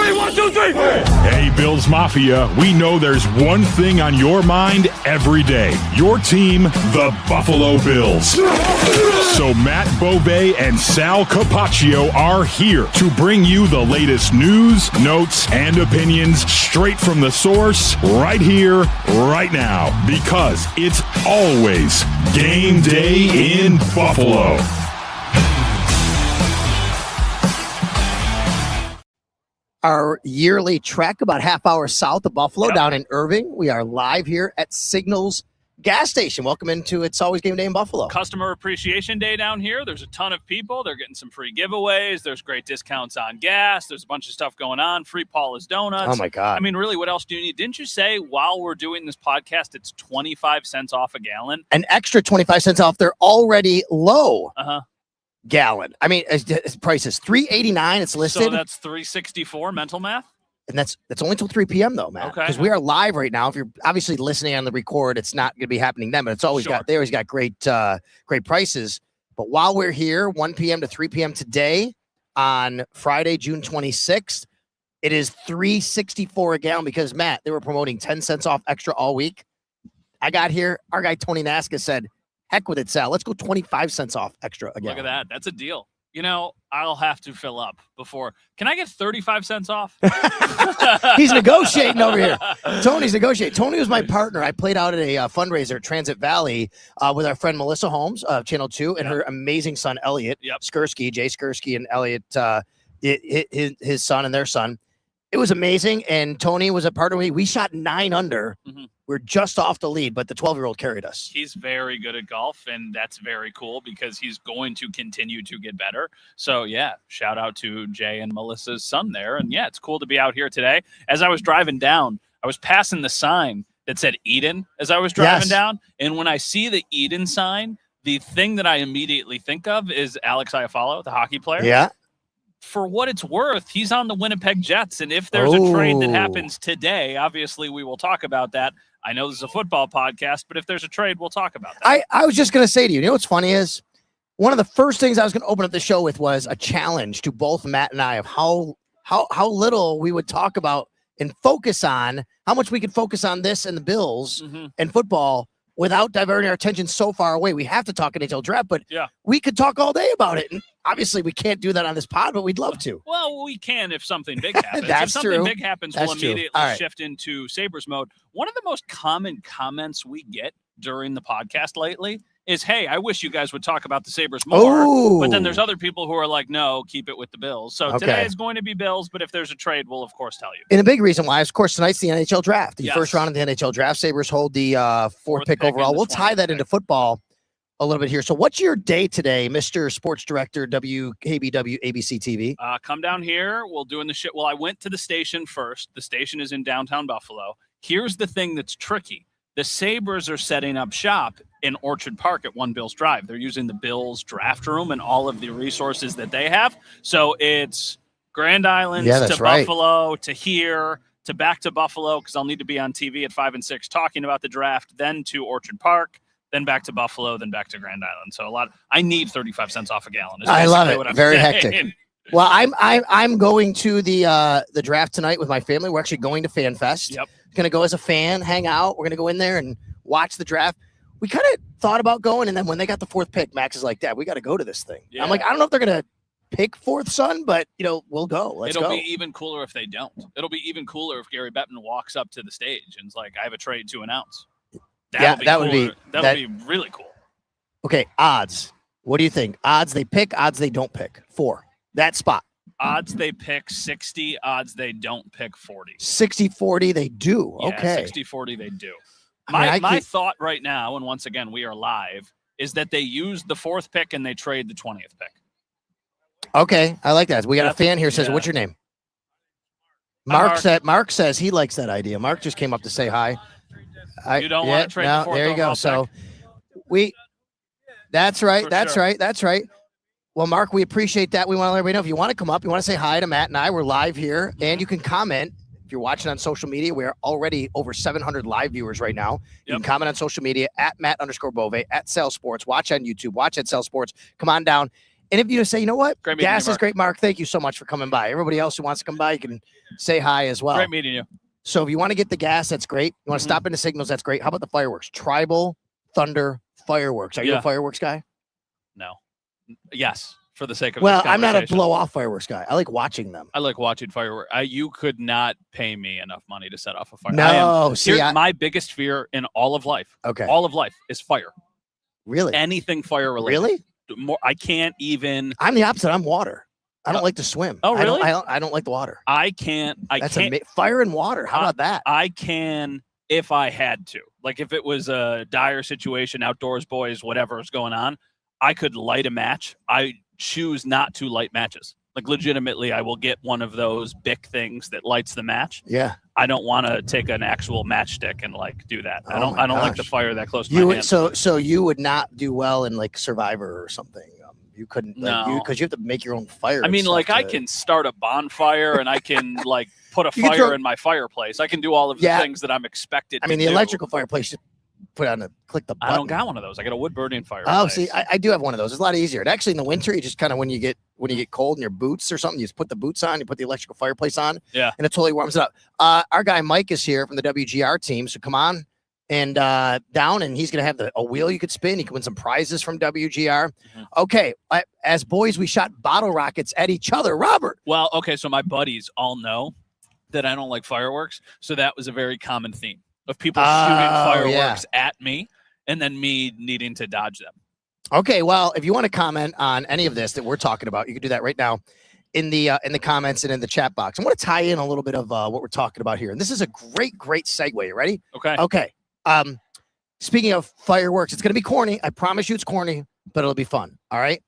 three, 1, 2, 3. Hey, Bills Mafia, we know there's one thing on your mind every day. Your team, the Buffalo Bills. So Matt Bove and Sal Capaccio are here to bring you the latest news, notes, and opinions straight from the source right here, right now. Because it's always game day in Buffalo. Our yearly trek about half hour south of Buffalo down in Irving. We are live here at Signal's gas station. Welcome into It's Always Game Day in Buffalo. Customer Appreciation Day down here. There's a ton of people. They're getting some free giveaways. There's great discounts on gas. There's a bunch of stuff going on. Free Paula's Donuts. Oh, my God. I mean, really, what else do you need? Didn't you say while we're doing this podcast, it's 25 cents off a gallon? An extra 25 cents off their already low gallon. I mean, its price is $3.89. It's listed. So that's $3.64 mental math? And that's only till 3 p.m. though, Matt. Because we are live right now. If you're obviously listening on the record, it's not going to be happening then, but it's always they always got great prices. But while we're here, 1 p.m. to 3 p.m. today on Friday, June 26th, it is $3.64 a gallon because, Matt, they were promoting 10 cents off extra all week. I got here. Our guy, Tony Nasca, said, heck with it, Sal. Let's go 25 cents off extra a gallon. Look at that. That's a deal. You know, I'll have to fill up before. Can I get 35 cents off? He's negotiating over here. Tony's negotiating. Tony was my partner. I played out at a fundraiser at Transit Valley with our friend Melissa Holmes of Channel 2 and her amazing son, Elliot Skursky, Jay Skursky and Elliot, his son and their son. It was amazing. And Tony was a partner with me. We shot 9 under. We're just off the lead, but the 12-year-old carried us. He's very good at golf, and that's very cool because he's going to continue to get better. So, yeah, shout out to Jay and Melissa's son there. And, yeah, it's cool to be out here today. As I was driving down, I was passing the sign that said Eden as I was driving down. And when I see the Eden sign, the thing that I immediately think of is Alex Iafallo, the hockey player. Yeah. For what it's worth, he's on the Winnipeg Jets. And if there's a trade that happens today, obviously we will talk about that. I know this is a football podcast, but if there's a trade, we'll talk about that. I was just going to say to you, you know what's funny is one of the first things I was going to open up the show with was a challenge to both Matt and I of how little we would talk about and focus on, how much we could focus on this and the Bills and football without diverting our attention so far away. We have to talk NHL draft, but we could talk all day about it. And obviously, we can't do that on this pod, but we'd love to. Well, we can if something big happens. That's if something big happens, we'll immediately shift into Sabres mode. One of the most common comments we get during the podcast lately is, hey, I wish you guys would talk about the Sabres more. But then there's other people who are like, no, keep it with the Bills. So today is going to be Bills, but if there's a trade, we'll, of course, tell you. And a big reason why, of course, tonight's the NHL draft. The first round of the NHL draft. Sabres hold the fourth pick overall. We'll tie that into football a little bit here. So what's your day today, Mr. Sports Director, WKBW ABC TV? Come down here. We'll doing the shit. Well, I went to the station first. The station is in downtown Buffalo. Here's the thing that's tricky. The Sabres are setting up shop in Orchard Park at One Bills Drive. They're using the Bills draft room and all of the resources that they have. So it's Grand Island to Buffalo to here to back to Buffalo because I'll need to be on TV at 5 and 6 talking about the draft, then to Orchard Park, then back to Buffalo, then back to Grand Island. So I need 35 cents off a gallon. I love it. Very hectic. Well, I'm going to the draft tonight with my family. We're actually going to Fan Fest. Yep. Going to go as a fan, hang out. We're going to go in there and watch the draft. We kind of thought about going, and then when they got the 4th pick, Max is like, Dad, we got to go to this thing. Yeah. I'm like, I don't know if they're going to pick 4th, son, but, we'll go. Let's go. It'll be even cooler if they don't. It'll be even cooler if Gary Bettman walks up to the stage and is like, I have a trade to announce. That would be really cool. Okay, odds. What do you think? Odds they pick, odds they don't pick. 4. That spot. Odds they pick 60, odds they don't pick 40. 60-40 they do. Yeah, okay. 60-40 they do. My thought right now, and once again, we are live, is that they use the 4th pick and they trade the 20th pick. Okay, I like that. We got a fan here says, what's your name? Mark says he likes that idea. Mark just came up to say hi. You don't want to trade the 4th. There you go. So that's right. That's right. Well, Mark, we appreciate that. We want to let everybody know if you want to come up, you want to say hi to Matt and I, we're live here, and you can comment. If you're watching on social media, we are already over 700 live viewers right now. You can comment on social media at Matt_Bove, at Sal Sports. Watch on YouTube. Watch at Sal Sports. Come on down. And if you just say, you know what, Great meeting gas you, is great, Mark. Thank you so much for coming by. Everybody else who wants to come by, you can say hi as well. Great meeting you. So if you want to get the gas, that's great. You want to stop into Signals, that's great. How about the fireworks? Tribal Thunder Fireworks. Are you a fireworks guy? No. Yes, for the sake of well, this I'm not a conversation. blow-off fireworks guy. I like watching them. I like watching fireworks. You could not pay me enough money to set off a fire. No, my biggest fear in all of life, all of life, is fire. Really? Anything fire related. Really? I can't even. I'm the opposite. I'm water. I don't like to swim. Oh, really? I don't like the water. I can't. Fire and water. How about that? I can if I had to. Like if it was a dire situation, outdoors, boys, whatever is going on, I could light a match. I choose not to light matches. Like legitimately, I will get one of those Bic things that lights the match. Yeah. I don't want to take an actual matchstick and like do that. I don't like the fire that close to my hand. So you would not do well in like Survivor or something. You couldn't, because you have to make your own fire. I mean, like I can start a bonfire and I can like put a fire in my fireplace. I can do all of the things that I'm expected to do. the electrical fireplace, you put on click the button. I don't got one of those. I got a wood burning fireplace. Oh, see, I do have one of those. It's a lot easier. And actually in the winter, you just kind of, when you get cold in your boots or something, you just put the boots on, you put the electrical fireplace on. Yeah. And it totally warms it up. Our guy Mike is here from the WGR team. So come on and down, and he's going to have a wheel you could spin. You can win some prizes from WGR. Okay. As boys, we shot bottle rockets at each other. Robert. Well, okay. So my buddies all know that I don't like fireworks. So that was a very common theme of people shooting fireworks at me and then me needing to dodge them. Okay. Well, if you want to comment on any of this that we're talking about, you can do that right now in the comments and in the chat box. I want to tie in a little bit of what we're talking about here. And this is a great segue. You ready? Okay. Okay. Speaking of fireworks, it's going to be corny. I promise you it's corny, but it'll be fun. All right.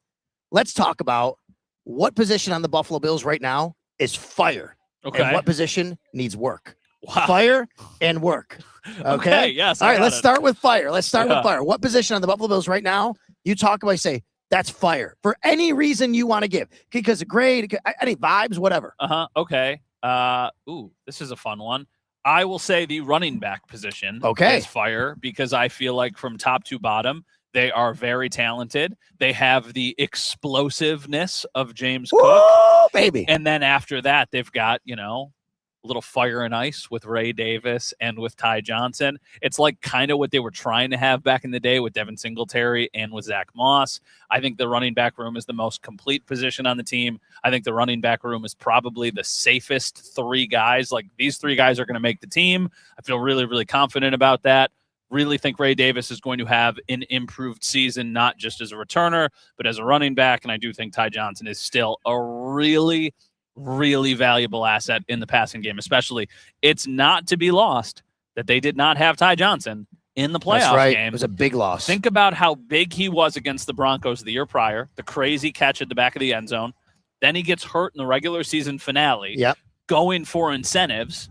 Let's talk about what position on the Buffalo Bills right now is fire. Okay. And what position needs work. Wow. Fire and work. Okay. Yes. All right. Let's start with fire. With fire. What position on the Buffalo Bills right now? You talk about, say, that's fire for any reason you want to give. Because a grade, any vibes, whatever. Okay. This is a fun one. I will say the running back position is fire because I feel like from top to bottom, they are very talented. They have the explosiveness of James Cook. Baby. And then after that, they've got, a little fire and ice with Ray Davis and with Ty Johnson. It's like kind of what they were trying to have back in the day with Devin Singletary and with Zach Moss. I think the running back room is the most complete position on the team. I think the running back room is probably the safest three guys. Like these three guys are going to make the team. I feel really, really confident about that. Really think Ray Davis is going to have an improved season, not just as a returner, but as a running back. And I do think Ty Johnson is still a really, really valuable asset in the passing game, especially. It's not to be lost that they did not have Ty Johnson in the playoff game. It was a big loss. Think about how big he was against the Broncos the year prior, the crazy catch at the back of the end zone. Then he gets hurt in the regular season finale. Yep. Going for incentives.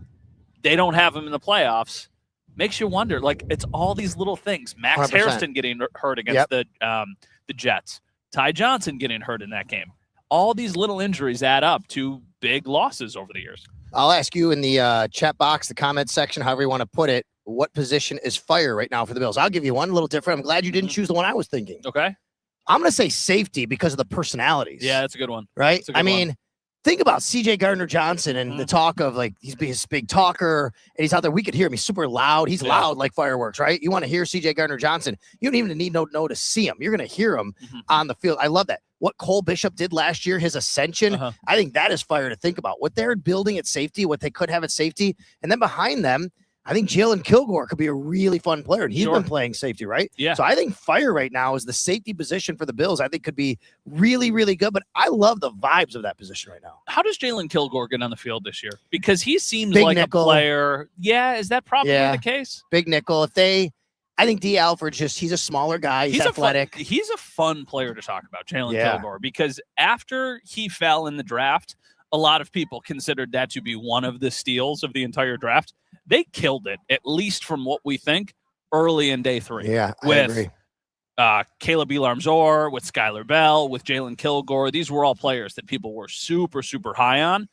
They don't have him in the playoffs. Makes you wonder, like, it's all these little things. Max 100%. Hairston getting hurt against the Jets. Ty Johnson getting hurt in that game. All these little injuries add up to big losses over the years. I'll ask you in the chat box, the comment section, however you want to put it, what position is fire right now for the Bills? I'll give you one, a little different. I'm glad you didn't choose the one I was thinking. Okay. I'm going to say safety because of the personalities. Yeah, that's a good one. Right? Think about C.J. Gardner-Johnson and the talk of, like, he's a big talker, and he's out there. We could hear him. He's super loud. He's loud like fireworks, right? You want to hear C.J. Gardner-Johnson. You don't even need to see him. You're going to hear him on the field. I love that. What Cole Bishop did last year, his ascension, I think that is fire to think about. What they're building at safety, what they could have at safety, and then behind them, I think Jalen Kilgore could be a really fun player, and he's been playing safety, right? Yeah. So I think fire right now is the safety position for the Bills. I think could be really, really good, but I love the vibes of that position right now. How does Jalen Kilgore get on the field this year? Because he seems big like nickel. A player. Yeah, is that probably the case? Big nickel. I think D. Alford he's a smaller guy. He's athletic. He's a fun player to talk about, Jalen Kilgore, because after he fell in the draft, a lot of people considered that to be one of the steals of the entire draft. They killed it, at least from what we think, early in day 3. Yeah, I agree. Caleb Elarmzor, with Skylar Bell, with Jalen Kilgore. These were all players that people were super, super high on.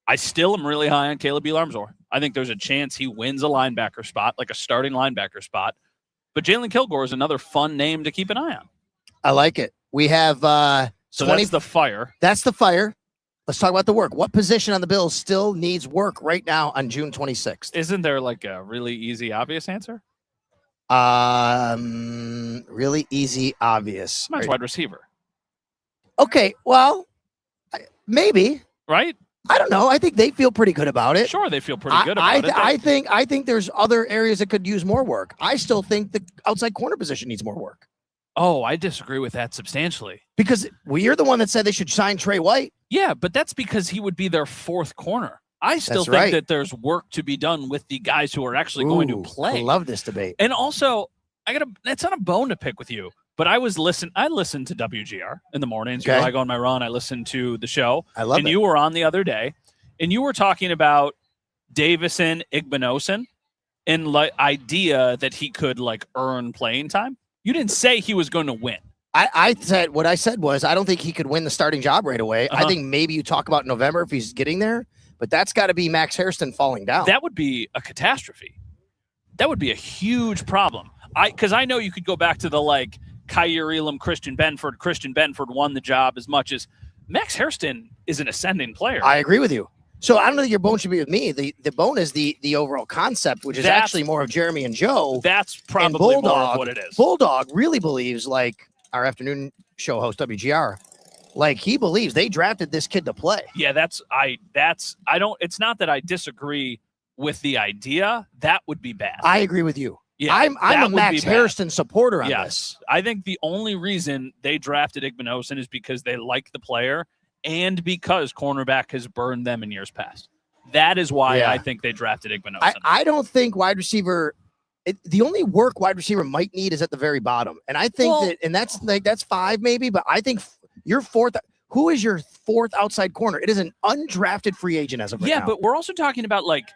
I still am really high on Caleb Elarmzor. I think there's a chance he wins a linebacker spot, like a starting linebacker spot. But Jalen Kilgore is another fun name to keep an eye on. I like it. We have So that's the fire. That's the fire. Let's talk about the work. What position on the Bills still needs work right now on June 26th? Isn't there like a really easy, obvious answer? Really easy, obvious. Mine's wide receiver. Okay, well, maybe. Right? I don't know. I think they feel pretty good about it. Sure, they feel pretty good about it. I think there's other areas that could use more work. I still think the outside corner position needs more work. Oh, I disagree with that substantially. Because you're the one that said they should sign Trey White. Yeah, but that's because he would be their fourth corner. I still think that there's work to be done with the guys who are actually going to play. I love this debate. And also, it's not a bone to pick with you, but I listened to WGR in the mornings. Okay. I go on my run, I listen to the show. I love it. And you were on the other day, and you were talking about Davison Igbinosun and like idea that he could like earn playing time. You didn't say he was going to win. I said what I said was I don't think he could win the starting job right away. I think maybe you talk about November if he's getting there, but that's got to be Max Hairston falling down. That would be a catastrophe. That would be a huge problem. Because I know you could go back to the like Kyer Elam, Christian Benford. Christian Benford won the job as much as Max Hairston is an ascending player. I agree with you. So I don't think your bone should be with me. The bone is the overall concept, which is actually more of Jeremy and Joe. That's probably more of what it is. Bulldog really believes, like our afternoon show host WGR, like he believes they drafted this kid to play. Yeah, it's not that I disagree with the idea. That would be bad. I agree with you. Yeah, I'm a Max Hairston supporter on this. I think the only reason they drafted Igbinosun is because they like the player and because cornerback has burned them in years past. That is why I think they drafted Igbinosun. I don't think wide receiver the only work wide receiver might need is at the very bottom. And I think that's 5 maybe, but I think your fourth. Who is your fourth outside corner? It is an undrafted free agent as of right now. Yeah, but we're also talking about like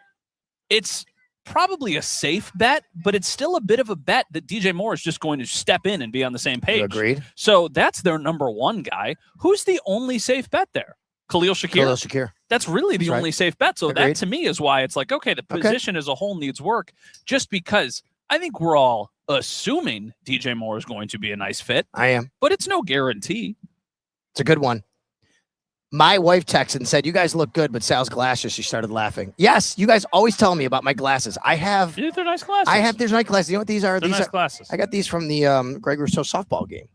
it's probably a safe bet, but it's still a bit of a bet that DJ Moore is just going to step in and be on the same page. Agreed. So that's their number one guy. Who's the only safe bet there? Khalil Shakir. That's really the only safe bet. So that to me is why it's like, okay, the position as a whole needs work just because I think we're all assuming DJ Moore is going to be a nice fit. I am. But it's no guarantee. It's a good one. My wife texted and said, you guys look good, but Sal's glasses, she started laughing. Yes, you guys always tell me about my glasses. I have. They're nice glasses. There's nice glasses. You know what these are? They're nice glasses. I got these from the Greg Rousseau softball game.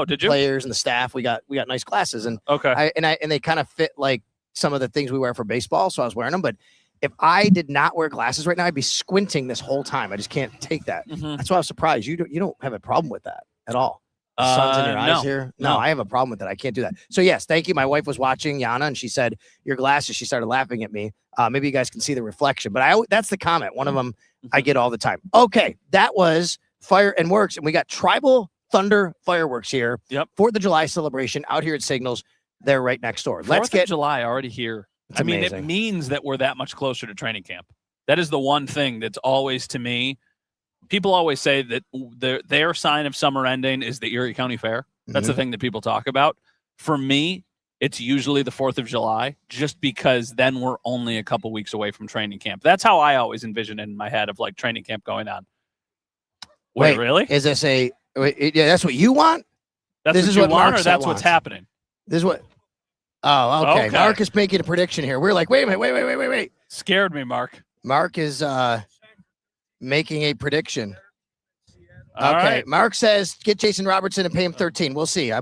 Did you? Players and the staff, we got nice glasses. And and they kind of fit like some of the things we wear for baseball, so I was wearing them. But if I did not wear glasses right now, I'd be squinting this whole time. I just can't take that. Mm-hmm. That's why I was surprised. You don't have a problem with that at all. Sun's in your eyes here. No, I have a problem with that. I can't do that. So yes, thank you. My wife was watching Yana and she said, your glasses, she started laughing at me. Maybe you guys can see the reflection, but that's the comment. One of them I get all the time. Okay. That was Fire and Works. And we got Tribal Thunder Fireworks here. Yep. 4th of July celebration out here at Signals. They're right next door. Let's get July already here. I mean, it means that we're that much closer to training camp. That is the one thing that's always to me. People always say that their sign of summer ending is the Erie County Fair. That's the thing that people talk about. For me, it's usually the 4th of July, just because then we're only a couple weeks away from training camp. That's how I always envision it in my head of like training camp going on. Wait, really? Is this that's what you want? This is what Mark or that's what's happening? This is what. Oh, okay. Mark is making a prediction here. We're like, wait a minute, wait. Scared me, Mark. Mark is making a prediction. All right. Mark says get Jason Robertson and pay him 13. We'll see.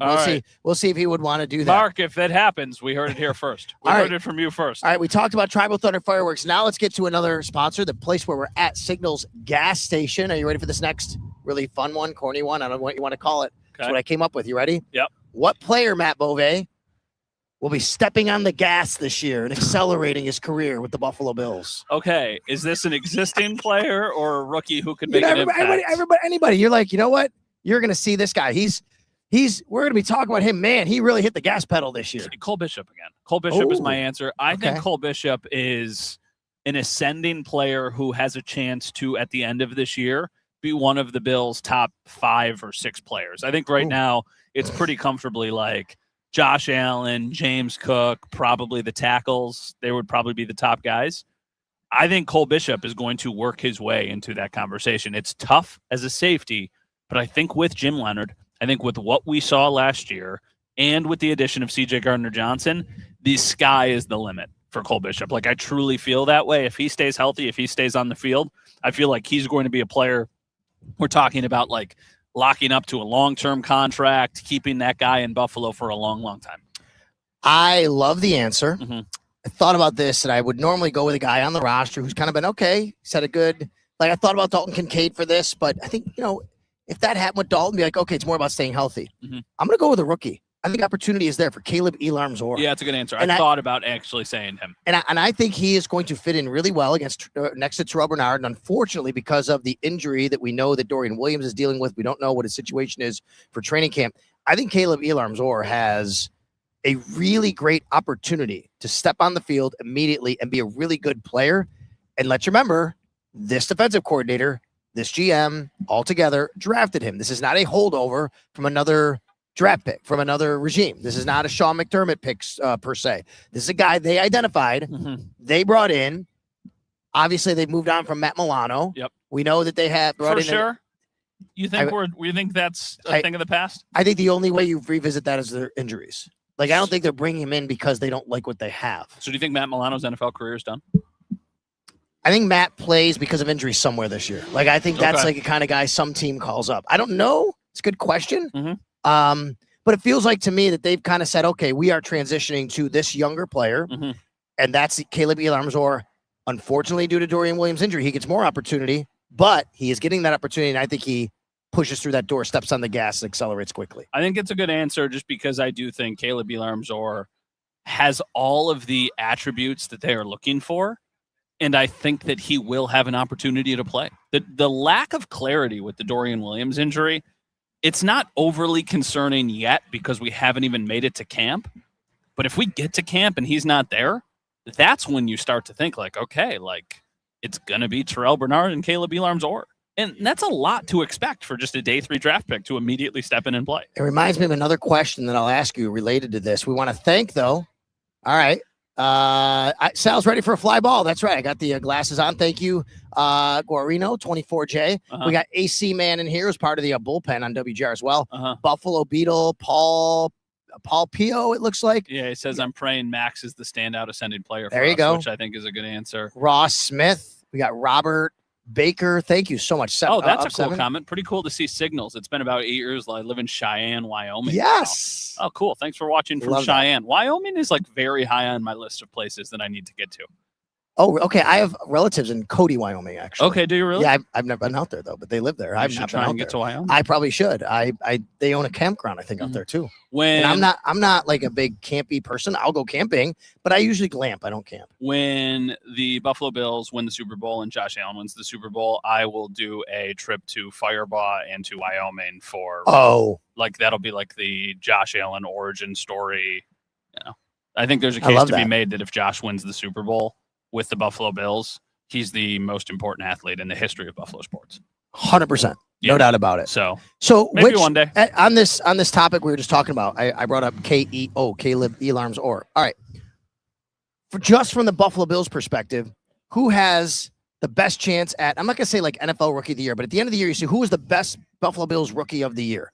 We'll see if he would want to do that. Mark, if that happens, we heard it here first. We heard it from you first. All right. We talked about Tribal Thunder Fireworks. Now let's get to another sponsor, the place where we're at, Signals Gas Station. Are you ready for this next really fun one, corny one? I don't know what you want to call it. Okay. That's what I came up with. You ready? Yep. What player, Matt Bove, will be stepping on the gas this year and accelerating his career with the Buffalo Bills? Okay. Is this an existing player or a rookie who could make an impact? Anybody. You're like, you know what? You're going to see this guy. We're going to be talking about him. Man, he really hit the gas pedal this year. Cole Bishop again. Cole Bishop is my answer. I think Cole Bishop is an ascending player who has a chance to, at the end of this year, be one of the Bills' top 5 or 6 players. I think right now it's pretty comfortably like Josh Allen, James Cook, probably the tackles. They would probably be the top guys. I think Cole Bishop is going to work his way into that conversation. It's tough as a safety, but I think with Jim Leonard, I think with what we saw last year and with the addition of C.J. Gardner-Johnson, the sky is the limit for Cole Bishop. Like, I truly feel that way. If he stays healthy, if he stays on the field, I feel like he's going to be a player we're talking about, like, locking up to a long-term contract, keeping that guy in Buffalo for a long, long time. I love the answer. Mm-hmm. I thought about this, and I would normally go with a guy on the roster who's kind of been okay. He's had a good, like, I thought about Dalton Kincaid for this, but I think, if that happened with Dalton, be like, okay, it's more about staying healthy. Mm-hmm. I'm going to go with a rookie. I think opportunity is there for Caleb Elam-Zor. Yeah, that's a good answer. I thought about actually saying him. And I think he is going to fit in really well next to Terrell Bernard. And unfortunately, because of the injury that we know that Dorian Williams is dealing with, we don't know what his situation is for training camp. I think Caleb Elam-Zor has a really great opportunity to step on the field immediately and be a really good player. And let's remember, this defensive coordinator, this GM altogether drafted him. This is not a holdover from another draft pick, from another regime. This is not a Sean McDermott pick per se. This is a guy they identified, they brought in. Obviously, they've moved on from Matt Milano. Yep. We know that they have brought for in. Sure. You think that's a thing of the past? I think the only way you revisit that is their injuries. Like, I don't think they're bringing him in because they don't like what they have. So do you think Matt Milano's NFL career is done? I think Matt plays because of injury somewhere this year. Like, I think that's like a kind of guy some team calls up. I don't know. It's a good question. But it feels like to me that they've kind of said, okay, we are transitioning to this younger player, and that's Caleb Elam-Zor. Unfortunately, due to Dorian Williams' injury, he gets more opportunity, but he is getting that opportunity, and I think he pushes through that door, steps on the gas, and accelerates quickly. I think it's a good answer just because I do think Caleb Elam-Zor has all of the attributes that they are looking for, and I think that he will have an opportunity to play. The lack of clarity with the Dorian Williams injury, it's not overly concerning yet because we haven't even made it to camp. But if we get to camp and he's not there, that's when you start to think like, okay, like it's going to be Terrell Bernard and Caleb Elam-Zor. And that's a lot to expect for just a day 3 draft pick to immediately step in and play. It reminds me of another question that I'll ask you related to this. We want to thank, though. All right. Sal's ready for a fly ball. That's right. I got the glasses on. Thank you, Guarino, 24J. We got AC Man in here as part of the bullpen on WGR as well. Buffalo Beetle, Paul Pio, it looks like. Yeah, he says, I'm praying Max is the standout ascending player for there you us, go. Which I think is a good answer. Ross Smith. We got Robert Baker. Thank you so much. That's a cool comment. Pretty cool to see signals. It's been about 8 years. I live in Cheyenne, Wyoming. Yes. Now. Oh, cool. Thanks for watching from Cheyenne. Wyoming is like very high on my list of places that I need to get to. Oh, okay. I have relatives in Cody, Wyoming, actually. Okay, do you really? Yeah, I've never been out there though, but they live there. I've not been out there. Get to Wyoming. I probably should. They own a campground, I think, out there too. And I'm not like a big campy person. I'll go camping, but I usually glamp. I don't camp. When the Buffalo Bills win the Super Bowl and Josh Allen wins the Super Bowl, I will do a trip to Firebaugh and to Wyoming for that'll be like the Josh Allen origin story. I think there's a case to be made that if Josh wins the Super Bowl with the Buffalo Bills, he's the most important athlete in the history of Buffalo sports. 100%. No doubt about it. So maybe one day. On this topic we were just talking about, I brought up Caleb Elam-Zor. All right. Just from the Buffalo Bills perspective, who has the best chance at, I'm not going to say like NFL Rookie of the Year, but at the end of the year, you see who is the best Buffalo Bills Rookie of the Year?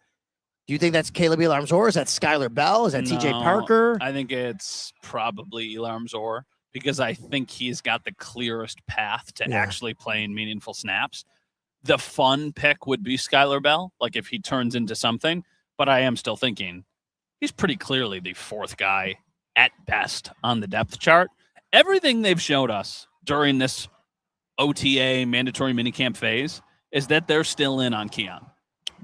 Do you think that's Caleb Elam-Zor? Is that Skylar Bell? Is that TJ Parker? I think it's probably Elam-Zor, because I think he's got the clearest path to actually playing meaningful snaps. The fun pick would be Skylar Bell, like if he turns into something, but I am still thinking he's pretty clearly the 4th guy at best on the depth chart. Everything they've showed us during this OTA mandatory minicamp phase is that they're still in on Keon.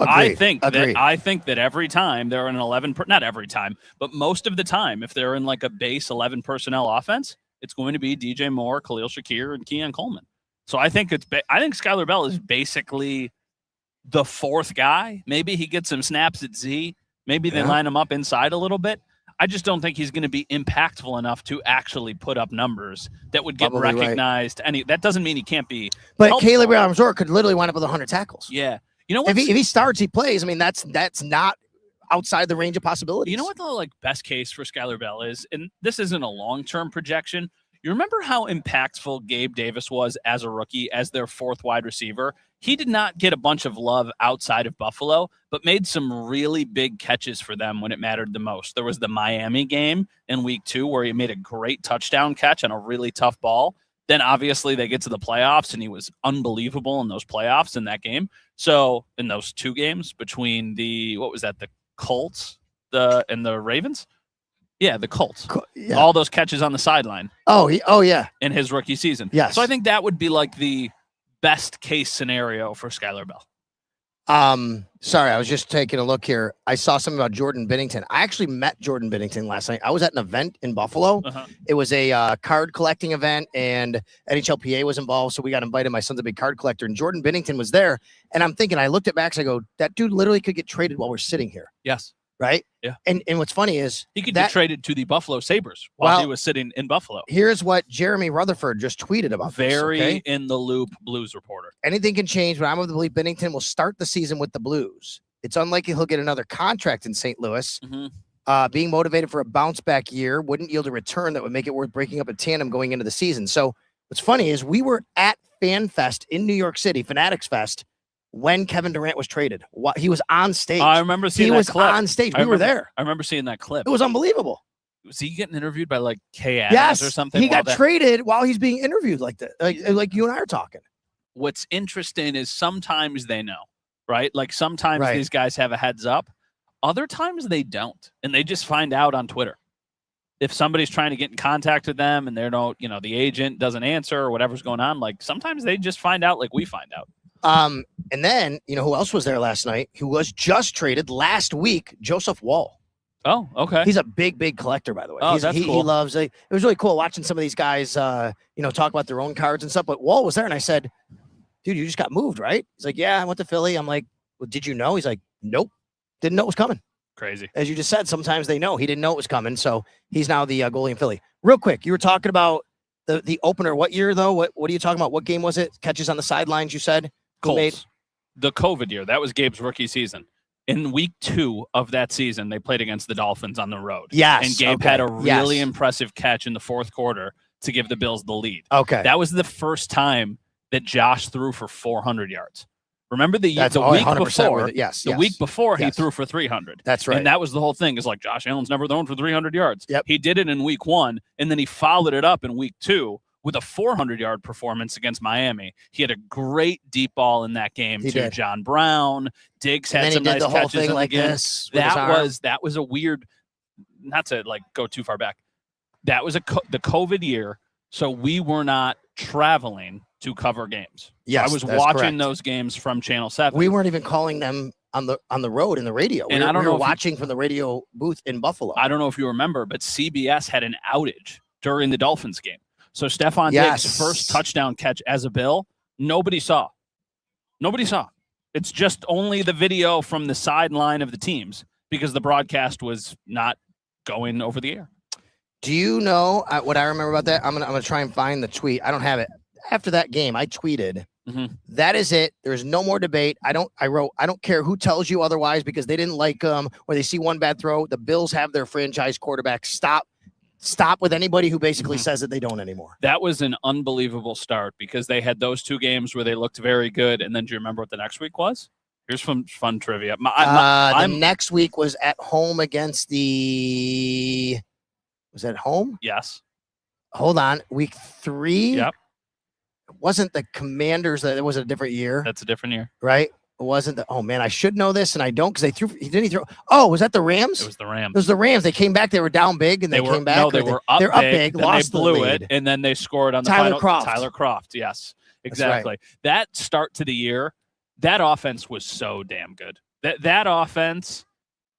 I think that every time they're in an 11, not every time, but most of the time, if they're in like a base 11 personnel offense, it's going to be DJ Moore, Khalil Shakir, and Keon Coleman. So I think Skylar Bell is basically the 4th guy. Maybe he gets some snaps at Z. Maybe they line him up inside a little bit. I just don't think he's going to be impactful enough to actually put up numbers that would get recognized. Right. That doesn't mean he can't be. But helpful. Caleb Elam-Zor could literally wind up with 100 tackles. Yeah. You know what? If he starts, he plays. I mean, that's not outside the range of possibilities. You know what the best case for Skylar Bell is? And this isn't a long-term projection. You remember how impactful Gabe Davis was as a rookie, as their 4th wide receiver? he did not get a bunch of love outside of Buffalo, but made some really big catches for them when it mattered the most. There was the Miami game in week 2 where he made a great touchdown catch on a really tough ball. Then obviously they get to the playoffs, and he was unbelievable in those playoffs in that game. So in those 2 games between the Colts and the Ravens? Yeah, the Colts. Yeah. All those catches on the sideline. Oh yeah. In his rookie season. Yes. So I think that would be like the best case scenario for Skylar Bell. Sorry, I was just taking a look here. I saw something about Jordan Binnington. I actually met Jordan Binnington last night. I was at an event in Buffalo. It was a card collecting event, and NHLPA was involved, so we got invited. My son's a big card collector, and Jordan Binnington was there. And I'm thinking, I looked at Max, I go, that dude literally could get traded while we're sitting here. Yes. Right? Yeah. And what's funny is he could get traded to the Buffalo Sabres while he was sitting in Buffalo. Here's what Jeremy Rutherford just tweeted about Very in the loop Blues reporter. Anything can change, but I'm of the belief Binnington will start the season with the Blues. It's unlikely he'll get another contract in St. Louis. Being motivated for a bounce back year wouldn't yield a return that would make it worth breaking up a tandem going into the season. So what's funny is we were at FanFest in New York City, Fanatics Fest, when Kevin Durant was traded. He was on stage. I remember seeing that clip. He was on stage. We were there. I remember seeing that clip. It was unbelievable. Was he getting interviewed by like Kay Adams or something? He got traded while he's being interviewed like that. Like you and I are talking. What's interesting is sometimes they know, right? Like sometimes these guys have a heads up. Other times they don't. And they just find out on Twitter. If somebody's trying to get in contact with them and the agent doesn't answer or whatever's going on, like sometimes they just find out like we find out. And then, who else was there last night? Who was just traded last week? Joseph Wall. Oh, okay. He's a big collector, by the way. Oh, that's cool. He loves it. It was really cool watching some of these guys, talk about their own cards and stuff. But Wall was there, and I said, dude, you just got moved, right? He's like, yeah, I went to Philly. I'm like, well, did you know? He's like, nope. Didn't know it was coming. Crazy. As you just said, sometimes they know. He didn't know it was coming, so he's now the goalie in Philly. Real quick, you were talking about the opener. What year, though? What are you talking about? What game was it? Catches on the sidelines, you said? Colts. The COVID year. That was Gabe's rookie season. In week 2 of that season, they played against the Dolphins on the road. Yes. And Gabe had a really impressive catch in the fourth quarter to give the Bills the lead. Okay. That was the first time that Josh threw for 400 yards. Remember the week before? The week before he threw for 300. That's right. And that was the whole thing. Is like Josh Allen's never thrown for 300 yards. Yep. He did it in week 1, and then he followed it up in week 2 with a 400-yard performance against Miami. He had a great deep ball in that game to John Brown. Diggs had some nice catches in the game. That was a weird, not to go too far back. That was the COVID year, so we were not traveling to cover games. Yes, I was watching those games from Channel 7. We weren't even calling them on the road in the radio. And I don't know, watching from the radio booth in Buffalo. I don't know if you remember, but CBS had an outage during the Dolphins game. So Stephon Diggs' first touchdown catch as a Bill, nobody saw. It's just only the video from the sideline of the teams because the broadcast was not going over the air. Do you know what I remember about that? I'm gonna try and find the tweet. I don't have it. After that game, I tweeted, that is it. There's no more debate. I don't care who tells you otherwise because they didn't like him or they see one bad throw. The Bills have their franchise quarterback. Stop with anybody who basically says that they don't anymore. That was an unbelievable start because they had those 2 games where they looked very good. And then do you remember what the next week was? Here's some fun trivia. The next week was at home against was that home? Yes. Hold on. Week 3? Yep. It wasn't the Commanders. It was a different year. That's a different year. Right? It wasn't oh man, I should know this and I don't because he didn't throw. Oh, was that the Rams? It was the Rams. It was the Rams. They came back. They were down big and they came back. No, they were up big. Lost they blew the lead. it, and then they scored on the Tyler final. Kroft. Tyler Kroft. Yes, exactly. Right. That start to the year, that offense was so damn good. That offense,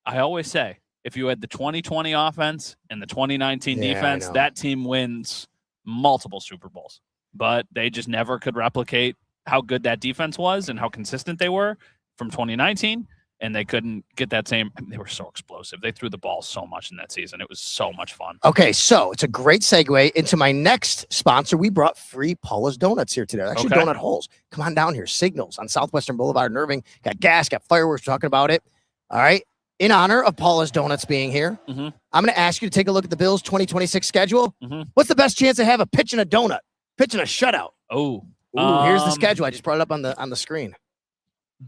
I always say, if you had the 2020 offense and the 2019 defense, that team wins multiple Super Bowls. But they just never could replicate how good that defense was and how consistent they were from 2019, and they couldn't get that same. They were so explosive. They threw the ball so much in that season. It was so much fun. Okay, so it's a great segue into my next sponsor. We brought free Paula's Donuts here today. Actually, donut holes. Come on down here. Signals on Southwestern Boulevard in Irving. Got gas, got fireworks. We're talking about it. All right. In honor of Paula's Donuts being here, I'm going to ask you to take a look at the Bills' 2026 schedule. What's the best chance they have of pitching a donut, pitching a shutout? Oh, Ooh, here's the schedule. I just brought it up on the screen.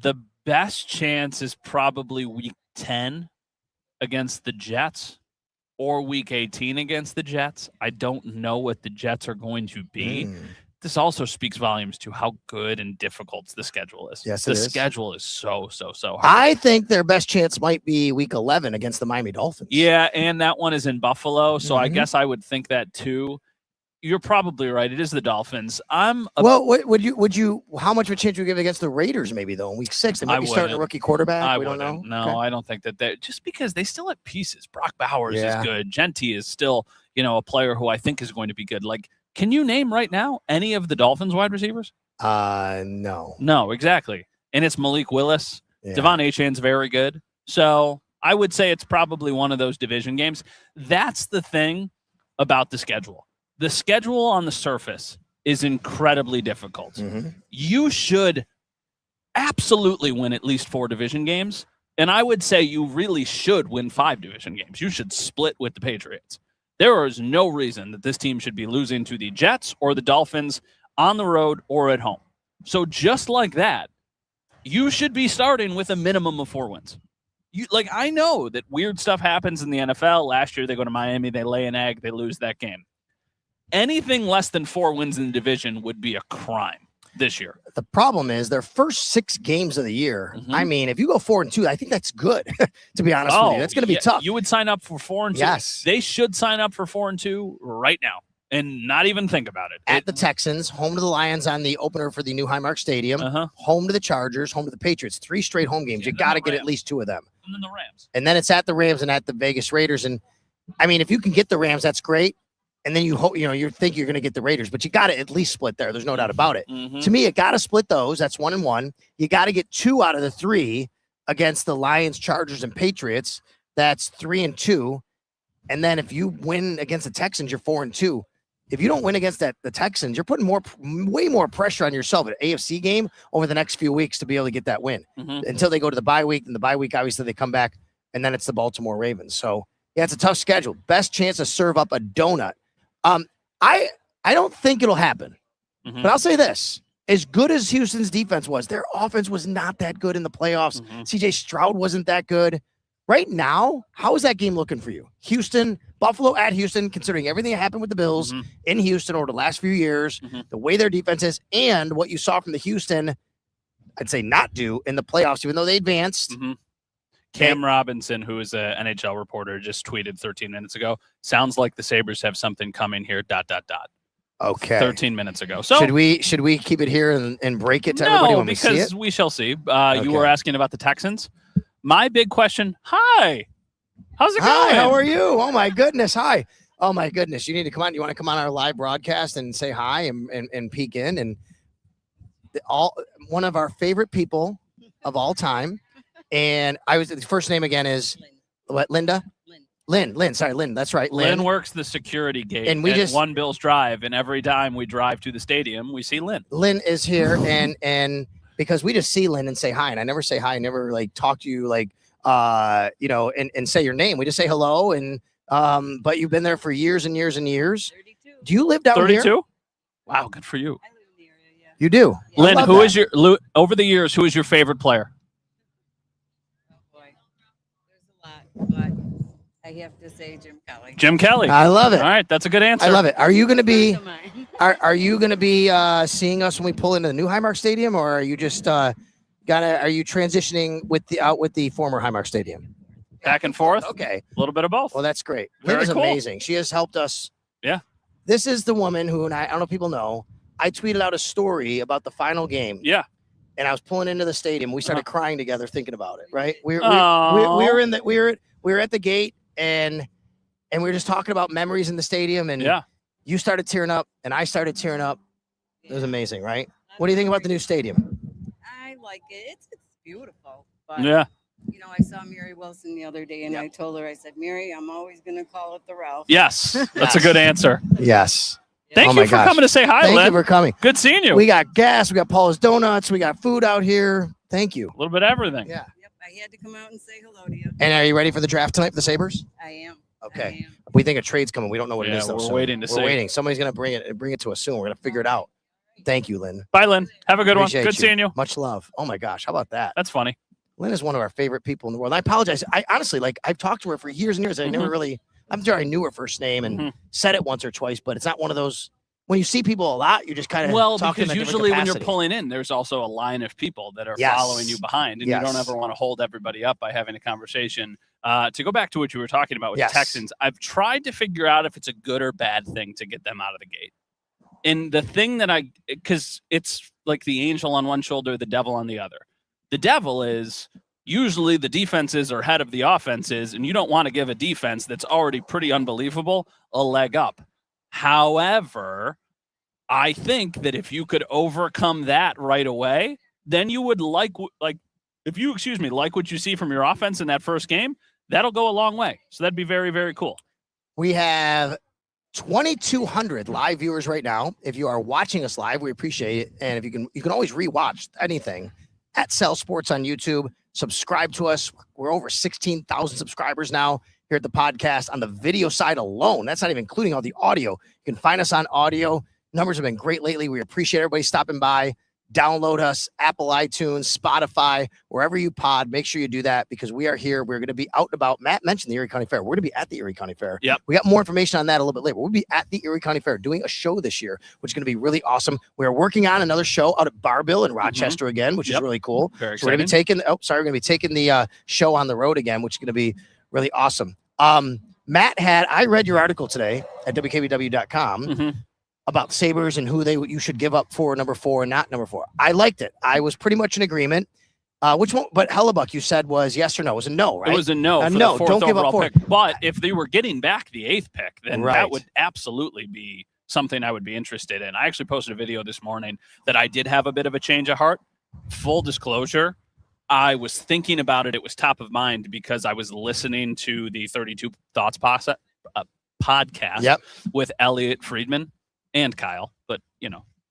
The best chance is probably week 10 against the Jets or week 18 against the Jets. I don't know what the Jets are going to be. This also speaks volumes to how good and difficult the schedule is. Yes, the schedule is so hard. I think their best chance might be week 11 against the Miami Dolphins. Yeah, and that one is in Buffalo, so I guess I would think that too. You're probably right. It is the Dolphins. Well, would you? How much of a chance would you give against the Raiders? Maybe though in week 6, they might be starting a rookie quarterback. We don't know. No, okay. I don't think that. Just because they still have pieces. Brock Bowers is good. Genty is still, a player who I think is going to be good. Like, can you name right now any of the Dolphins wide receivers? No. No, exactly. And it's Malik Willis. Yeah. Devon Achane's very good. So I would say it's probably one of those division games. That's the thing about the schedule. The schedule on the surface is incredibly difficult. You should absolutely win at least 4 division games. And I would say you really should win 5 division games. You should split with the Patriots. There is no reason that this team should be losing to the Jets or the Dolphins on the road or at home. So just like that, you should be starting with a minimum of 4 wins. I know that weird stuff happens in the NFL. Last year, they go to Miami, they lay an egg, they lose that game. Anything less than 4 wins in the division would be a crime this year. The problem is their first 6 games of the year. I mean, if you go 4-2, I think that's good. To be honest with you, that's going to be tough. You would sign up for 4-2. Yes, they should sign up for 4-2 right now and not even think about it. At the Texans, home to the Lions on the opener for the new Highmark Stadium, home to the Chargers, home to the Patriots. 3 straight home games. You got to get at least 2 of them. And then the Rams. And then it's at the Rams and at the Vegas Raiders. And I mean, if you can get the Rams, that's great. And then you hope, you think you're going to get the Raiders, but you got to at least split there. There's no doubt about it. To me, you got to split those. That's 1-1. You got to get 2 out of the 3 against the Lions, Chargers, and Patriots. That's 3-2. And then if you win against the Texans, you're 4-2. If you don't win against the Texans, you're putting way more pressure on yourself at an AFC game over the next few weeks to be able to get that win until they go to the bye week. And the bye week, obviously, they come back, and then it's the Baltimore Ravens. So, yeah, it's a tough schedule. Best chance to serve up a donut. I don't think it'll happen, but I'll say this. As good as Houston's defense was, their offense was not that good in the playoffs. CJ Stroud wasn't that good. Right now, how is that game looking for you? Buffalo at Houston, considering everything that happened with the Bills in Houston over the last few years, the way their defense is, and what you saw from the Houston, I'd say not do in the playoffs, even though they advanced. Cam Robinson, who is an NHL reporter, just tweeted 13 minutes ago, sounds like the Sabres have something coming here, ... Okay. 13 minutes ago. So should we keep it here and break it to everybody when we see it? Because we shall see. You were asking about the Texans. My big question, hi. How's it going? Hi, how are you? Oh, my goodness. Hi. Oh, my goodness. You need to come on. You want to come on our live broadcast and say hi and peek in? And one of our favorite people of all time. And the first name again is what? Linda? Lynn. Sorry, Lynn. That's right. Lynn works the security gate and at One Bills Drive. And every time we drive to the stadium, we see Lynn. Lynn is here. And because we just see Lynn and say hi. And I never say hi. I never talk to you and say your name. We just say hello. And but you've been there for years and years and years. 32. Do you live down 32? here? 32? Wow, good for you. I live in the area, yeah. You do. Lynn, over the years, who is your favorite player? But I have to say Jim Kelly. Jim Kelly. I love it. All right, that's a good answer. I love it. Are you going to be seeing us when we pull into the new Highmark Stadium, or are you just are you transitioning with the former Highmark Stadium? Back and forth? Okay. A little bit of both. Well, that's great. Very Lynn is cool. amazing. She has helped us. Yeah. This is the woman who, and I don't know if people know, I tweeted out a story about the final game. Yeah. And I was pulling into the stadium. We started crying together thinking about it, right? We were at the gate and we were just talking about memories in the stadium, and you started tearing up and I started tearing up. It was amazing, right? What do you think about the new stadium? I like it. It's beautiful. But I saw Mary Wilson the other day and I told her, I said, Mary, I'm always gonna call it the Ralph. Yes. That's a good answer. Yes. Thank you for coming to say hi, Lynn. Thank you for coming. Good seeing you. We got gas. We got Paula's Donuts. We got food out here. Thank you. A little bit of everything. Yeah. Yep. I had to come out and say hello to you. And are you ready for the draft tonight for the Sabres? I am. Okay. We think a trade's coming. We don't know what it is, though. We're waiting to see. We're waiting. Somebody's going to bring it to us soon. We're going to figure it out. Thank you, Lynn. Bye, Lynn. Have a good Appreciate one. Good seeing you. Much love. Oh my gosh, how about that? That's funny. Lynn is one of our favorite people in the world. And I apologize. I honestly, I've talked to her for years and years. I never really, I'm sure I knew her first name and said it once or twice, but it's not one of those, when you see people a lot, you just kind of talk to them because usually when you're pulling in, there's also a line of people that are following you behind, and you don't ever want to hold everybody up by having a conversation. To go back to what you were talking about with the Texans, I've tried to figure out if it's a good or bad thing to get them out of the gate. And the thing that because it's like the angel on one shoulder, the devil on the other. The devil is usually the defenses are ahead of the offenses, and you don't want to give a defense that's already pretty unbelievable a leg up. However, I think that if you could overcome that right away, then you would like what you see from your offense in that first game, that'll go a long way. So that'd be very, very cool. We have 2,200 live viewers right now. If you are watching us live, we appreciate it. And if you can always rewatch anything at Cell Sports on YouTube. Subscribe to us. We're over 16,000 subscribers now here at the podcast on the video side alone. That's not even including all the audio. You can find us on audio. Numbers have been great lately. We appreciate everybody stopping by. Download us, Apple, iTunes, Spotify, wherever you pod. Make sure you do that because we are here. We're going to be out and about. Matt mentioned the Erie County Fair. We're going to be at the Erie County Fair. Yep. We got more information on that a little bit later. We'll be at the Erie County Fair doing a show this year, which is going to be really awesome. We're working on another show out at Barbill in Rochester again, which is really cool. Very so we're going to be we're going to be taking the show on the road again, which is going to be really awesome. Matt I read your article today at WKBW.com. About Sabres and who you should give up for number 4 and not number 4. I liked it. I was pretty much in agreement. Which one? But Hellebuck, you said was yes or no. It was a no, right? It was a no. For no. The 4th don't give up overall 4. pick. But if they were getting back the 8th pick, then that would absolutely be something I would be interested in. I actually posted a video this morning that I did have a bit of a change of heart. Full disclosure, I was thinking about it. It was top of mind because I was listening to the 32 Thoughts podcast with Elliot Friedman. And Kyle, but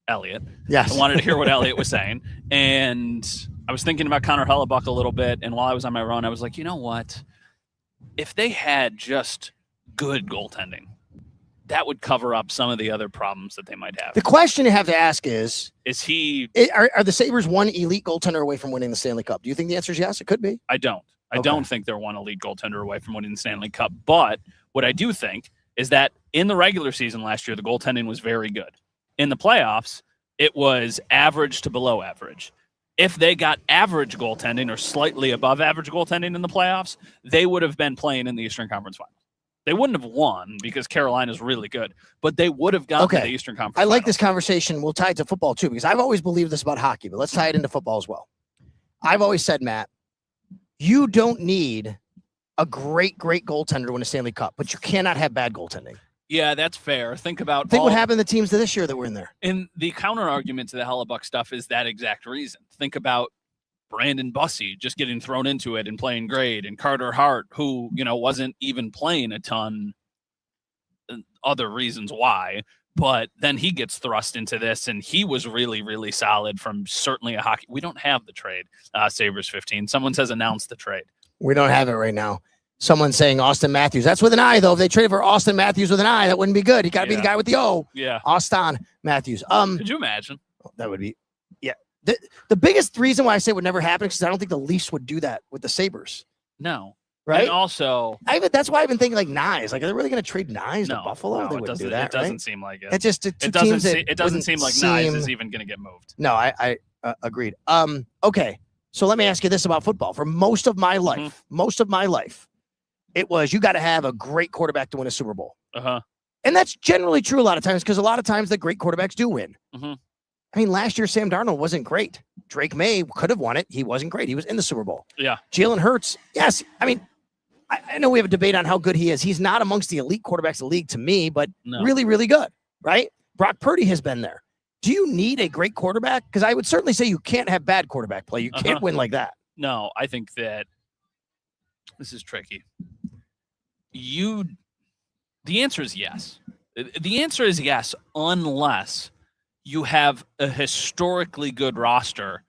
Elliot. Yes. I wanted to hear what Elliot was saying. And I was thinking about Connor Hellebuck a little bit. And while I was on my run, I was like, you know what? If they had just good goaltending, that would cover up some of the other problems that they might have. The question you have to ask is are the Sabres one elite goaltender away from winning the Stanley Cup? Do you think the answer is yes? It could be. I don't. I don't think they're one elite goaltender away from winning the Stanley Cup. But what I do think is that in the regular season last year, the goaltending was very good. In the playoffs, it was average to below average. If they got average goaltending or slightly above average goaltending in the playoffs, they would have been playing in the Eastern Conference Finals. They wouldn't have won because Carolina's really good, but they would have gotten to the Eastern Conference I like Finals. this conversation. We'll tie it to football too, because I've always believed this about hockey, but let's tie it into football as well. I've always said, Matt, you don't need a great goaltender to win a Stanley Cup, but you cannot have bad goaltending. Yeah, that's fair. Think what happened to the teams this year that were in there. And the counter argument to the Hellebuck stuff is that exact reason. Think about Brandon Bussey just getting thrown into it and playing great, and Carter Hart, who, wasn't even playing a ton, other reasons why, but then he gets thrust into this, and he was really, really solid from certainly a hockey. We don't have the trade, Sabres 15. Someone says announce the trade. We don't have it right now. Someone's saying Austin Matthews. That's with an I, though. If they traded for Austin Matthews with an I, that wouldn't be good. You got to be the guy with the O. Yeah. Austin Matthews. Could you imagine? That would be, yeah. The biggest reason why I say it would never happen is because I don't think the Leafs would do that with the Sabres. No. Right? And also, that's why I've been thinking like Nyes. Like, are they really going to trade Nyes to Buffalo? No, they wouldn't do that. It doesn't seem like it. It just it doesn't seem like Nyes is even going to get moved. No, I agreed. Okay. So let me ask you this about football. For most of my life, it was you got to have a great quarterback to win a Super Bowl. And that's generally true a lot of times because a lot of times the great quarterbacks do win. I mean, last year, Sam Darnold wasn't great. Drake May could have won it. He wasn't great. He was in the Super Bowl. Yeah. Jalen Hurts, yes. I mean, I know we have a debate on how good he is. He's not amongst the elite quarterbacks of the league to me, but really, really good, right? Brock Purdy has been there. Do you need a great quarterback? Because I would certainly say you can't have bad quarterback play. You can't win like that. No, I think that this is tricky. The answer is yes. The answer is yes, unless you have a historically good roster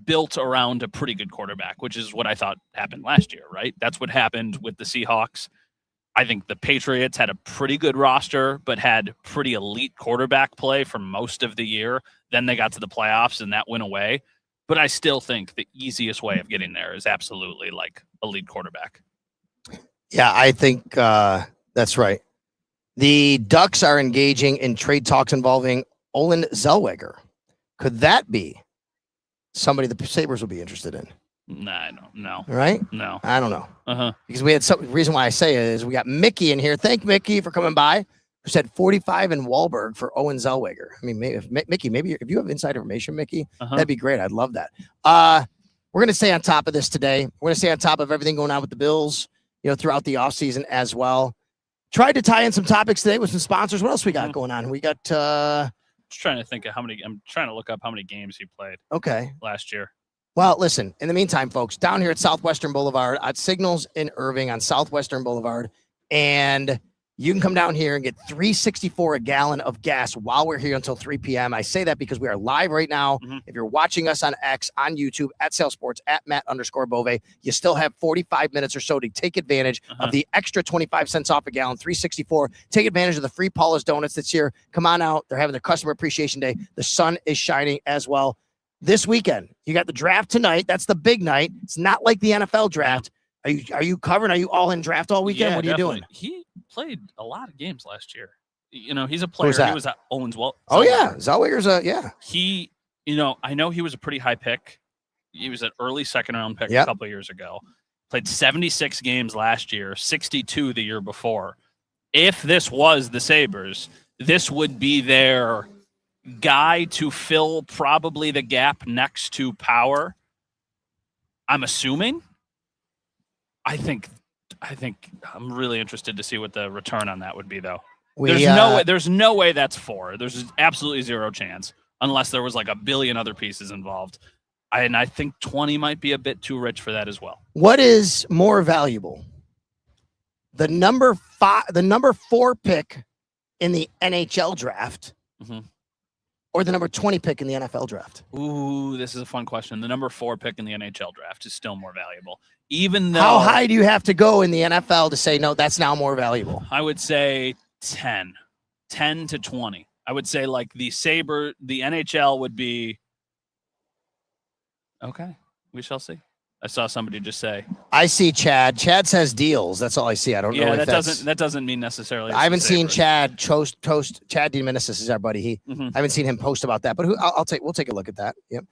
built around a pretty good quarterback, which is what I thought happened last year, right? That's what happened with the Seahawks. I think the Patriots had a pretty good roster, but had pretty elite quarterback play for most of the year. Then they got to the playoffs, and that went away. But I still think the easiest way of getting there is absolutely like elite quarterback. Yeah, I think that's right. The Ducks are engaging in trade talks involving Olin Zellweger. Could that be somebody the Sabres will be interested in? Nah, I don't know. Right? No. I don't know. Uh-huh. Because we had some reason why I say it is we got Mickey in here. Thank Mickey for coming by. Who said 45 in Wahlberg for Owen Zellweger. I mean, Mickey, maybe if you have inside information, Mickey, that'd be great. I'd love that. We're going to stay on top of this today. We're going to stay on top of everything going on with the Bills, throughout the offseason as well. Tried to tie in some topics today with some sponsors. What else we got going on? We got just trying to think of I'm trying to look up how many games he played last year. Well, listen, in the meantime, folks, down here at Southwestern Boulevard, at Signals in Irving on Southwestern Boulevard, and you can come down here and get $3.64 a gallon of gas while we're here until 3 p.m. I say that because we are live right now. If you're watching us on X, on YouTube, at Sale Sports, at Matt_Bove, you still have 45 minutes or so to take advantage of the extra 25 cents off a gallon, $3.64. Take advantage of the free Paula's Donuts that's here. Come on out. They're having their Customer Appreciation Day. The sun is shining as well. This weekend, you got the draft tonight. That's the big night. It's not like the NFL draft. Are you covering? Are you all in draft all weekend? Yeah, what are you definitely. doing? He played a lot of games last year. He's a player. He was at Owens. Oh yeah, Zellweger's He, I know he was a pretty high pick. He was an early second round pick a couple of years ago. Played 76 games last year, 62 the year before. If this was the Sabres, this would be their guy to fill probably the gap next to Power. I'm assuming. I think I'm really interested to see what the return on that would be, though. There's no way that's 4. There's absolutely zero chance unless there was like a billion other pieces involved. And I think 20 might be a bit too rich for that as well. What is more valuable? The number 4 pick in the NHL draft, or the number 20 pick in the NFL draft? Ooh, this is a fun question. The number 4 pick in the NHL draft is still more valuable. Even though, how high do you have to go in the NFL to say, no, that's now more valuable? I would say 10 to 20. I would say like the NHL would be, okay, we shall see. I saw somebody just say. I see Chad. Chad says deals. That's all I see. I don't know if that doesn't mean necessarily. I haven't seen Chad toast. Chad DeMenesis is our buddy. I haven't seen him post about that, but we'll take a look at that. Yep.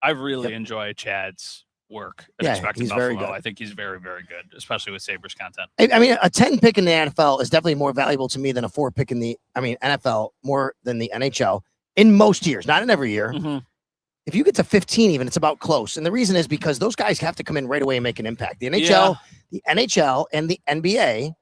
I really enjoy Chad's work. Yeah, he's very good. I think he's very, very good, especially with Sabres content. I mean, a 10 pick in the NFL is definitely more valuable to me than a 4 pick in the NFL, more than the NHL in most years, not in every year. If you get to 15, even, it's about close. And the reason is because those guys have to come in right away and make an impact. The NHL and the NBA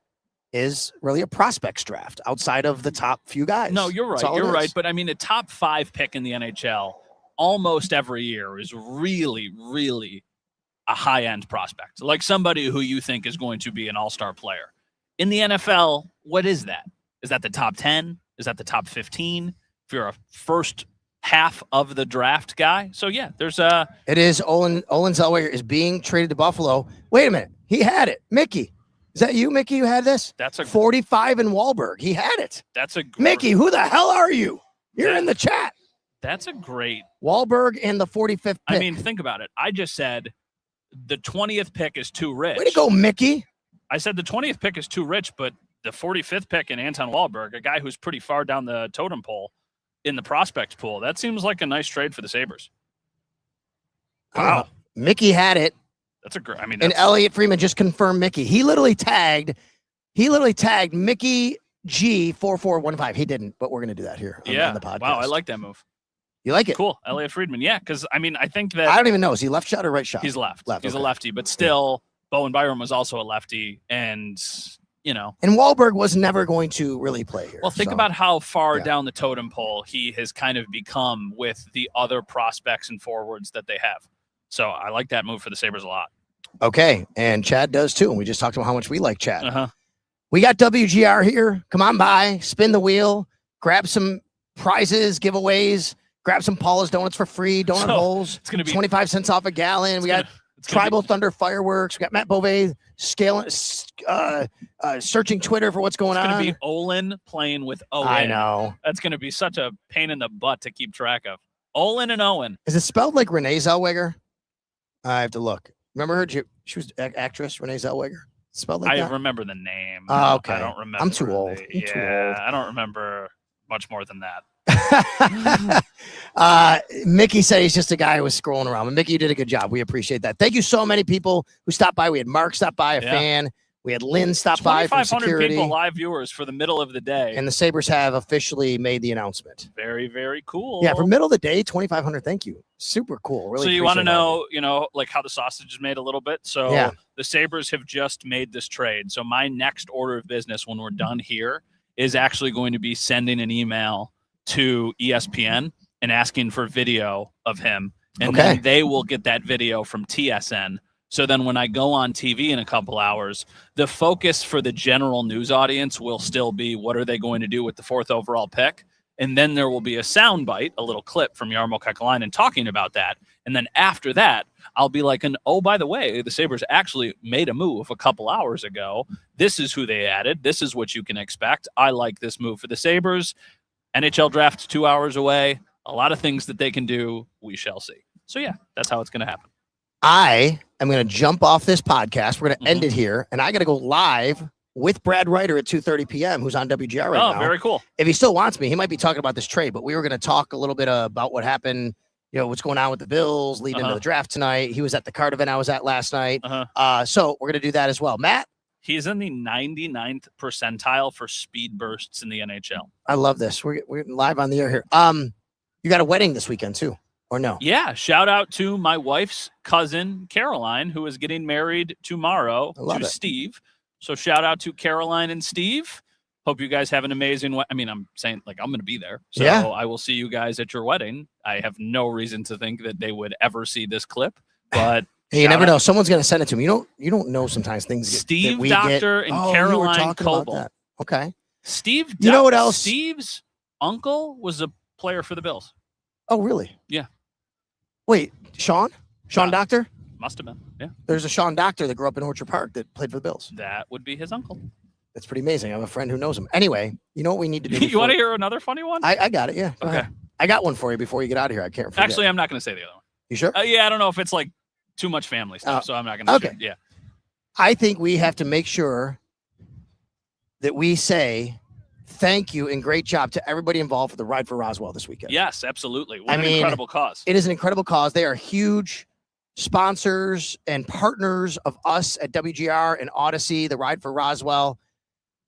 is really a prospects draft outside of the top few guys. No, you're right. You're right. But I mean, a top 5 pick in the NHL almost every year is really, really a high-end prospect, like somebody who you think is going to be an all-star player. In the NFL, what is that? Is that the top 10? Is that the top 15? If you're a first half of the draft guy. So yeah, it is Olin Zellweger is being traded to Buffalo. Wait a minute. He had it. Mickey. Is that you, Mickey, who had this? That's a 45 in Wahlberg. He had it. That's a Mickey, who the hell are you? You're in the chat. That's a great Wahlberg and the 45th pick. I mean, think about it. I just said the 20th pick is too rich. Way to go, Mickey. I said the 20th pick is too rich, but the 45th pick in Anton Wahlberg, a guy who's pretty far down the totem pole in the prospect pool, that seems like a nice trade for the Sabres. Wow. Mickey had it. That's a great, and Elliot Freeman just confirmed Mickey. He literally tagged Mickey G4415. He didn't, but we're going to do that here on the podcast. Wow, I like that move. You like it? Cool. Elliot Friedman. Yeah, because I mean, I think that I don't even know. Is he left shot or right shot? He's left. He's a lefty, but still, Bowen Byram was also a lefty, and And Wahlberg was never going to really play here. Well, think about how far down the totem pole he has kind of become with the other prospects and forwards that they have. So I like that move for the Sabres a lot. Okay, and Chad does too. And we just talked about how much we like Chad. We got WGR here. Come on by, spin the wheel, grab some prizes, giveaways, grab some Paula's Donuts for free, donut holes. It's going to be 25 cents off a gallon. Tribal Thunder fireworks. We got Matt Bove searching Twitter for what's going on. It's going to be Olin playing with Owen. I know. That's going to be such a pain in the butt to keep track of. Olin and Owen. Is it spelled like Renee Zellweger? I have to look. Remember her? She was actress Renee Zellweger. Spelled like that? I remember the name. Okay. I don't remember. I'm too old. I don't remember much more than that. Mickey said he's just a guy who was scrolling around. But Mickey, you did a good job. We appreciate that. Thank you so many people who stopped by. We had Mark stop by, a fan. We had Lynn stop by from 2,500 security. people, live viewers for the middle of the day. And the Sabres have officially made the announcement. Very, very cool. Yeah, for middle of the day, 2,500. Thank you. Super cool. Really. So you want to know, like how the sausage is made a little bit? So the Sabres have just made this trade. So my next order of business when we're done here is actually going to be sending an email to ESPN and asking for video of him. And then they will get that video from TSN. So then when I go on TV in a couple hours, the focus for the general news audience will still be what are they going to do with the 4th overall pick? And then there will be a soundbite, a little clip from Jarmo Kekalainen talking about that. And then after that, I'll be like, oh, by the way, the Sabres actually made a move a couple hours ago. This is who they added. This is what you can expect. I like this move for the Sabres. NHL draft 2 hours away. A lot of things that they can do. We shall see. So, yeah, that's how it's going to happen. I am going to jump off this podcast. We're going to end it here. And I got to go live with Brad Ryder at 2:30 p.m., who's on WGR right now. Oh, very cool. If he still wants me, he might be talking about this trade. But we were going to talk a little bit about what happened, what's going on with the Bills leading into the draft tonight. He was at the card event I was at last night. So we're going to do that as well. Matt? He's in the 99th percentile for speed bursts in the NHL. I love this. We're live on the air here. You got a wedding this weekend, too. Or no? Yeah. Shout out to my wife's cousin, Caroline, who is getting married tomorrow to Steve. So shout out to Caroline and Steve. Hope you guys have an amazing I'm saying I'm going to be there. So I will see you guys at your wedding. I have no reason to think that they would ever see this clip, but hey, you never know. Someone's going to send it to me. You don't know sometimes things. Steve Doctor and Caroline Coble. Okay. Steve. You know what else? Steve's uncle was a player for the Bills. Oh, really? Yeah. Wait, Sean Doctor? Must have been. Yeah. There's a Sean Doctor that grew up in Orchard Park that played for the Bills. That would be his uncle. That's pretty amazing. I have a friend who knows him. Anyway, you know what we need to do? You want to hear another funny one? I got it. Yeah. Okay. I got one for you before you get out of here. I can't forget. Actually, I'm not going to say the other one. You sure? Yeah, I don't know if it's like too much family stuff, so I'm not going to. Okay. Yeah. I think we have to make sure that we say thank you and great job to everybody involved for the Ride for Roswell this weekend. Yes, absolutely. What an incredible cause. It is an incredible cause. They are huge sponsors and partners of us at WGR and Odyssey, the Ride for Roswell.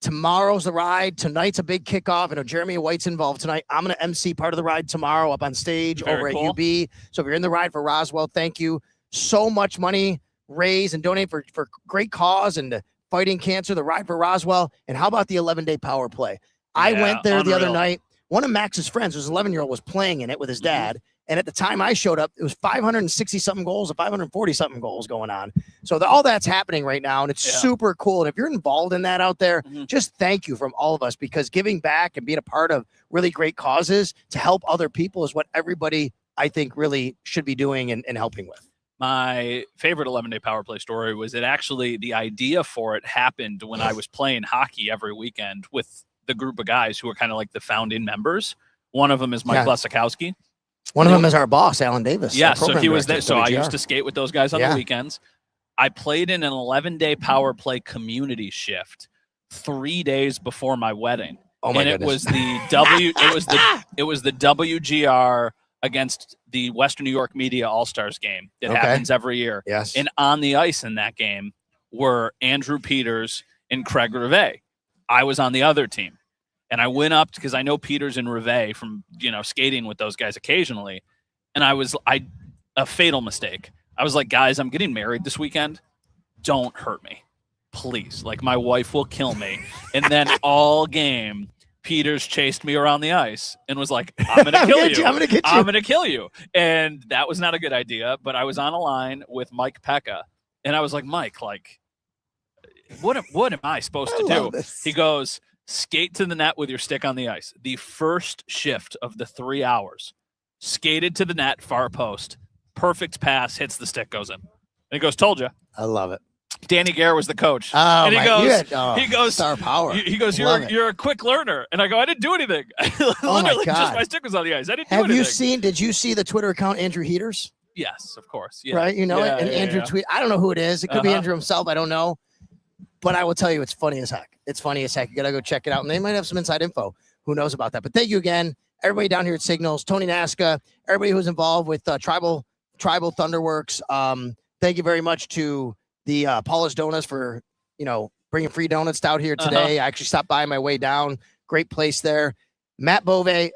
Tomorrow's the ride. Tonight's a big kickoff. I know Jeremy White's involved tonight. I'm going to MC part of the ride tomorrow up on stage over at UB. So if you're in the Ride for Roswell, thank you. So much money raised and donate for great cause and fighting cancer, the Ride for Roswell. And how about the 11-day power play? I went there the other night. One of Max's friends, who's 11-year-old, was playing in it with his dad. And at the time I showed up, it was 560-something goals or 540-something goals going on. So all that's happening right now, and it's super cool. And if you're involved in that out there, just thank you from all of us, because giving back and being a part of really great causes to help other people is what everybody, I think, really should be doing and helping with. My favorite 11-day power play story was that actually the idea for it happened when I was playing hockey every weekend with the group of guys who are kind of like the founding members. One of them is Mike Lesikowski. One of them is our boss, Alan Davis. Yeah, so he was there. So I used to skate with those guys on the weekends. I played in an 11-day power play community shift 3 days before my wedding. Oh my goodness. It was the WGR against the Western New York Media All-Stars game that happens every year. Yes. And on the ice in that game were Andrew Peters and Craig Rivet. I was on the other team. And I went up because I know Peters and Rivet from, skating with those guys occasionally. And a fatal mistake. I was like, guys, I'm getting married this weekend. Don't hurt me, please. Like, my wife will kill me. And then all game, Peters chased me around the ice and was like, I'm going to kill you. I'm going to get you. I'm going to kill you. And that was not a good idea. But I was on a line with Mike Pekka. And I was like, Mike, what am I supposed to do? He goes, skate to the net with your stick on the ice. The first shift of the 3 hours, skated to the net, far post, perfect pass, hits the stick, goes in. And he goes, told you. I love it. Danny Gare was the coach. Oh, and he goes, star power. He goes, you're a quick learner. And I go, I didn't do anything. Literally, just my stick was on the ice. I didn't do anything. Did you see the Twitter account, Andrew Heaters? Yes, of course. Yeah. Right? You know it? And Andrew tweet. I don't know who it is. It could be Andrew himself. I don't know. But I will tell you, it's funny as heck. It's funny as heck. You got to go check it out. And they might have some inside info. Who knows about that? But thank you again. Everybody down here at Signals, Tony Nasca, everybody who's involved with Tribal Thunderworks. Thank you very much to the Paula's Donuts for, bringing free donuts out here today. I actually stopped by on my way down. Great place there. Matt Bove,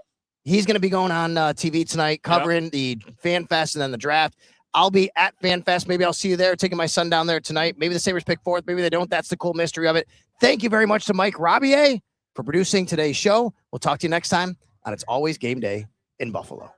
he's going to be going on TV tonight, covering the Fan Fest and then the draft. I'll be at Fan Fest. Maybe I'll see you there, taking my son down there tonight. Maybe the Sabres pick fourth. Maybe they don't. That's the cool mystery of it. Thank you very much to Mike Robier for producing today's show. We'll talk to you next time on It's Always Game Day in Buffalo.